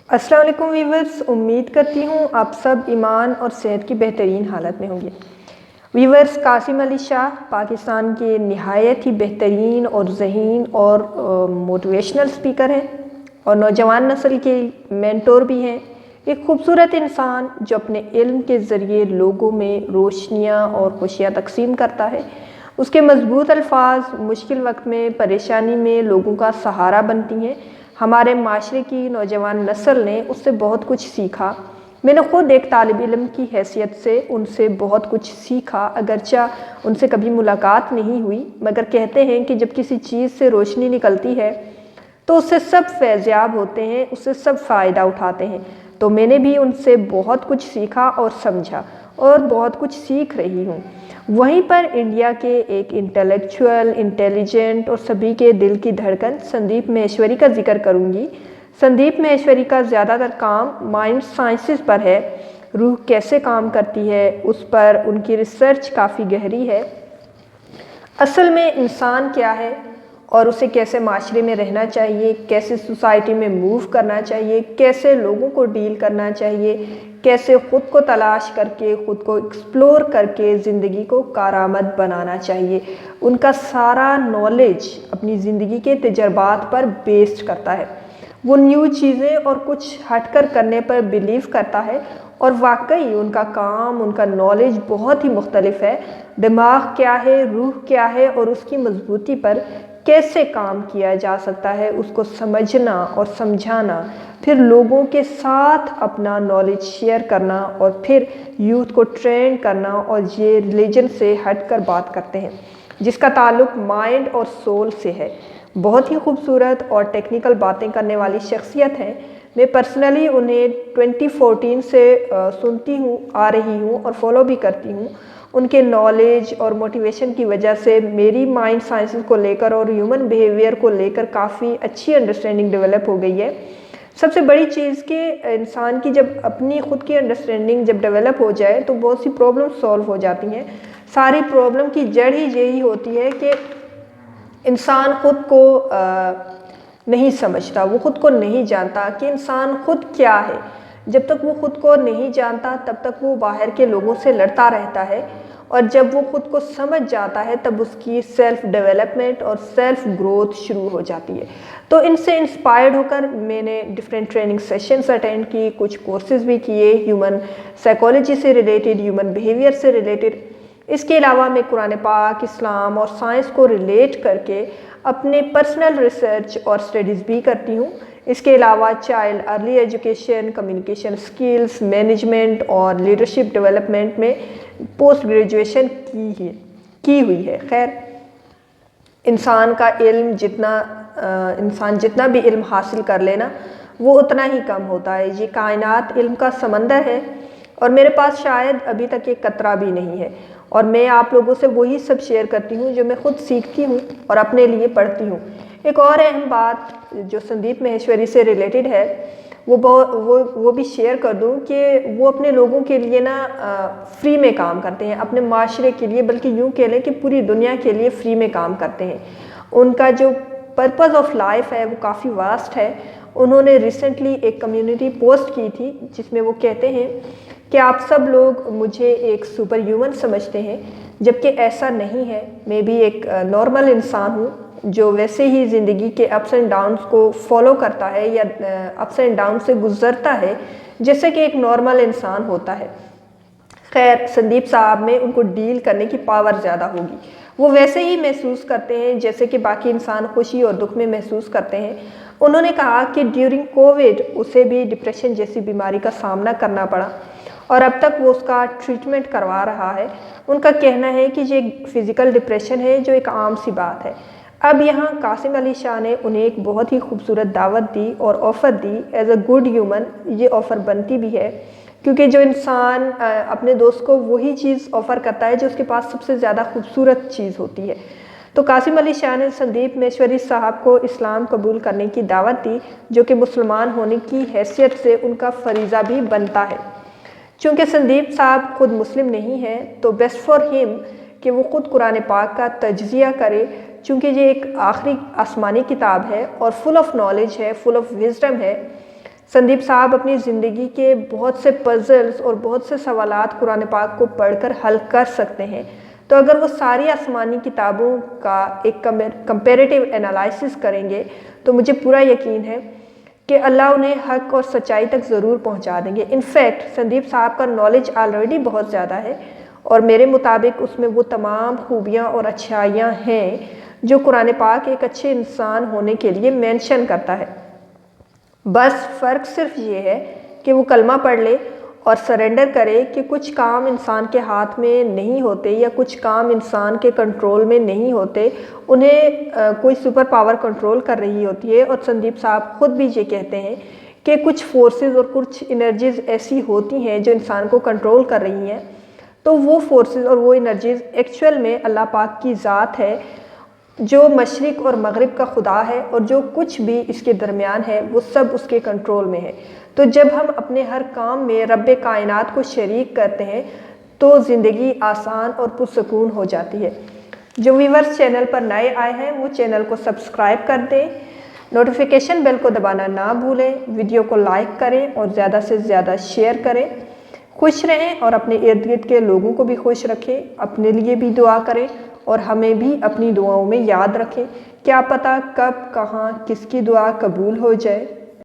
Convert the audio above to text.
السلام علیکم ویورز، امید کرتی ہوں آپ سب ایمان اور صحت کی بہترین حالت میں ہوں گے۔ ویورز، قاسم علی شاہ پاکستان کے نہایت ہی بہترین اور ذہین اور موٹیویشنل سپیکر ہیں اور نوجوان نسل کے مینٹور بھی ہیں۔ ایک خوبصورت انسان جو اپنے علم کے ذریعے لوگوں میں روشنیاں اور خوشیاں تقسیم کرتا ہے۔ اس کے مضبوط الفاظ مشکل وقت میں، پریشانی میں لوگوں کا سہارا بنتی ہیں۔ ہمارے معاشرے کی نوجوان نسل نے اس سے بہت کچھ سیکھا۔ میں نے خود ایک طالب علم کی حیثیت سے ان سے بہت کچھ سیکھا، اگرچہ ان سے کبھی ملاقات نہیں ہوئی، مگر کہتے ہیں کہ جب کسی چیز سے روشنی نکلتی ہے تو اس سے سب فیض یاب ہوتے ہیں، اس سے سب فائدہ اٹھاتے ہیں۔ تو میں نے بھی ان سے بہت کچھ سیکھا اور سمجھا اور بہت کچھ سیکھ رہی ہوں۔ وہیں پر انڈیا کے ایک انٹلیکچوئل، انٹیلیجنٹ اور سبھی کے دل کی دھڑکن سندیپ مہیشوری کا ذکر کروں گی۔ سندیپ مہیشوری کا زیادہ تر کام مائنڈ سائنسز پر ہے، روح کیسے کام کرتی ہے اس پر ان کی ریسرچ کافی گہری ہے۔ اصل میں انسان کیا ہے اور اسے کیسے معاشرے میں رہنا چاہیے، کیسے سوسائٹی میں موو کرنا چاہیے، کیسے لوگوں کو ڈیل کرنا چاہیے، کیسے خود کو تلاش کر کے، خود کو ایکسپلور کر کے زندگی کو کارآمد بنانا چاہیے، ان کا سارا نالج اپنی زندگی کے تجربات پر بیسڈ کرتا ہے۔ وہ نیو چیزیں اور کچھ ہٹ کر کرنے پر بلیو کرتا ہے، اور واقعی ان کا کام، ان کا نالج بہت ہی مختلف ہے۔ دماغ کیا ہے، روح کیا ہے اور اس کی مضبوطی پر کیسے کام کیا جا سکتا ہے، اس کو سمجھنا اور سمجھانا، پھر لوگوں کے ساتھ اپنا نالج شیئر کرنا اور پھر یوتھ کو ٹرین کرنا، اور یہ ریلیجن سے ہٹ کر بات کرتے ہیں جس کا تعلق مائنڈ اور سول سے ہے۔ بہت ہی خوبصورت اور ٹیکنیکل باتیں کرنے والی شخصیت ہیں۔ میں پرسنلی انہیں 2014 سے سنتی ہوں آ رہی ہوں اور فالو بھی کرتی ہوں۔ ان کے نالج اور موٹیویشن کی وجہ سے میری مائنڈ سائنسز کو لے کر اور ہیومن بیہیویئر کو لے کر کافی اچھی انڈرسٹینڈنگ ڈیولپ ہو گئی ہے۔ سب سے بڑی چیز کہ انسان کی جب اپنی خود کی انڈرسٹینڈنگ جب ڈیولپ ہو جائے تو بہت سی پرابلم سولو ہو جاتی ہیں۔ ساری پرابلم کی جڑ ہی یہی ہوتی ہے کہ انسان خود کو نہیں سمجھتا، وہ خود کو نہیں جانتا کہ انسان خود کیا ہے۔ جب تک وہ خود کو نہیں جانتا تب تک وہ باہر کے لوگوں سے لڑتا رہتا ہے، اور جب وہ خود کو سمجھ جاتا ہے تب اس کی سیلف ڈیولپمنٹ اور سیلف گروتھ شروع ہو جاتی ہے۔ تو ان سے انسپائرڈ ہو کر میں نے ڈفرینٹ ٹریننگ سیشنز اٹینڈ کی، کچھ کورسز بھی کیے ہیومن سائیکالوجی سے ریلیٹڈ، ہیومن بیہیویئر سے ریلیٹڈ۔ اس کے علاوہ میں قرآن پاک، اسلام اور سائنس کو ریلیٹ کر کے اپنے پرسنل ریسرچ اور اسٹڈیز بھی کرتی ہوں۔ اس کے علاوہ child early education, communication skills, management اور لیڈرشپ ڈیولپمنٹ میں پوسٹ گریجویشن کی ہوئی ہے۔ خیر، انسان جتنا بھی علم حاصل کر لینا وہ اتنا ہی کم ہوتا ہے۔ یہ کائنات علم کا سمندر ہے اور میرے پاس شاید ابھی تک ایک قطرہ بھی نہیں ہے، اور میں آپ لوگوں سے وہی سب شیئر کرتی ہوں جو میں خود سیکھتی ہوں اور اپنے لیے پڑھتی ہوں۔ ایک اور اہم بات جو سندیپ مہیشوری سے ریلیٹڈ ہے وہ بھی شیئر کر دوں کہ وہ اپنے لوگوں کے لیے فری میں کام کرتے ہیں، اپنے معاشرے کے لیے، بلکہ یوں کہہ لیں کہ پوری دنیا کے لیے فری میں کام کرتے ہیں۔ ان کا جو پرپز آف لائف ہے وہ کافی واسٹ ہے۔ انہوں نے ریسنٹلی ایک کمیونٹی پوسٹ کی تھی جس میں وہ کہتے ہیں کہ آپ سب لوگ مجھے ایک سپر ہیومن سمجھتے ہیں، جبکہ ایسا نہیں ہے۔ میں بھی ایک نارمل انسان ہوں جو ویسے ہی زندگی کے اپس اینڈ ڈاؤنس کو فالو کرتا ہے یا اپس اینڈ ڈاؤن سے گزرتا ہے جیسے کہ ایک نارمل انسان ہوتا ہے۔ خیر، سندیپ صاحب میں ان کو ڈیل کرنے کی پاور زیادہ ہوگی۔ وہ ویسے ہی محسوس کرتے ہیں جیسے کہ باقی انسان خوشی اور دکھ میں محسوس کرتے ہیں۔ انہوں نے کہا کہ ڈیورنگ کووڈ اسے بھی ڈپریشن جیسی بیماری کا سامنا کرنا پڑا، اور اب تک وہ اس کا ٹریٹمنٹ کروا رہا ہے۔ ان کا کہنا ہے کہ یہ فزیکل ڈپریشن ہے جو ایک عام سی بات ہے۔ اب یہاں قاسم علی شاہ نے انہیں ایک بہت ہی خوبصورت دعوت دی اور offer the as a good human. یہ آفر بنتی بھی ہے کیونکہ جو انسان اپنے دوست کو وہی چیز آفر کرتا ہے جو اس کے پاس سب سے زیادہ خوبصورت چیز ہوتی ہے۔ تو قاسم علی شاہ نے سندیپ مہیشوری صاحب کو اسلام قبول کرنے کی دعوت دی، جو کہ مسلمان ہونے کی حیثیت سے ان کا فریضہ بھی بنتا ہے۔ چونکہ سندیپ صاحب خود مسلم نہیں ہیں تو بیسٹ فار ہم کہ وہ خود قرآن پاک کا تجزیہ کرے، چونکہ یہ ایک آخری آسمانی کتاب ہے اور فل آف نالج ہے، فل آف وزڈم ہے۔ سندیپ صاحب اپنی زندگی کے بہت سے پزلز اور بہت سے سوالات قرآن پاک کو پڑھ کر حل کر سکتے ہیں، تو اگر وہ ساری آسمانی کتابوں کا ایک کمپیریٹیو انالائسس کریں گے تو مجھے پورا یقین ہے کہ اللہ انہیں حق اور سچائی تک ضرور پہنچا دیں گے۔ انفیکٹ سندیپ صاحب کا نالج آلریڈی بہت زیادہ ہے، اور میرے مطابق اس میں وہ تمام خوبیاں اور اچھائیاں ہیں جو قرآن پاک ایک اچھے انسان ہونے کے لیے مینشن کرتا ہے۔ بس فرق صرف یہ ہے کہ وہ کلمہ پڑھ لے اور سرنڈر کرے کہ کچھ کام انسان کے ہاتھ میں نہیں ہوتے یا کچھ کام انسان کے کنٹرول میں نہیں ہوتے، انہیں کوئی سپر پاور کنٹرول کر رہی ہوتی ہے۔ اور سندیپ صاحب خود بھی یہ کہتے ہیں کہ کچھ فورسز اور کچھ انرجیز ایسی ہوتی ہیں جو انسان کو کنٹرول کر رہی ہیں، تو وہ فورسز اور وہ انرجیز ایکچول میں اللہ پاک کی ذات ہے جو مشرق اور مغرب کا خدا ہے، اور جو کچھ بھی اس کے درمیان ہے وہ سب اس کے کنٹرول میں ہے۔ تو جب ہم اپنے ہر کام میں رب کائنات کو شریک کرتے ہیں تو زندگی آسان اور پرسکون ہو جاتی ہے۔ جو ویورز چینل پر نئے آئے ہیں وہ چینل کو سبسکرائب کر دیں، نوٹیفیکیشن بیل کو دبانا نہ بھولیں، ویڈیو کو لائک کریں اور زیادہ سے زیادہ شیئر کریں۔ خوش رہیں اور اپنے ارد گرد کے لوگوں کو بھی خوش رکھیں، اپنے لیے بھی دعا کریں اور ہمیں بھی اپنی دعاؤں میں یاد رکھیں۔ کیا پتہ کب کہاں کس کی دعا قبول ہو جائے۔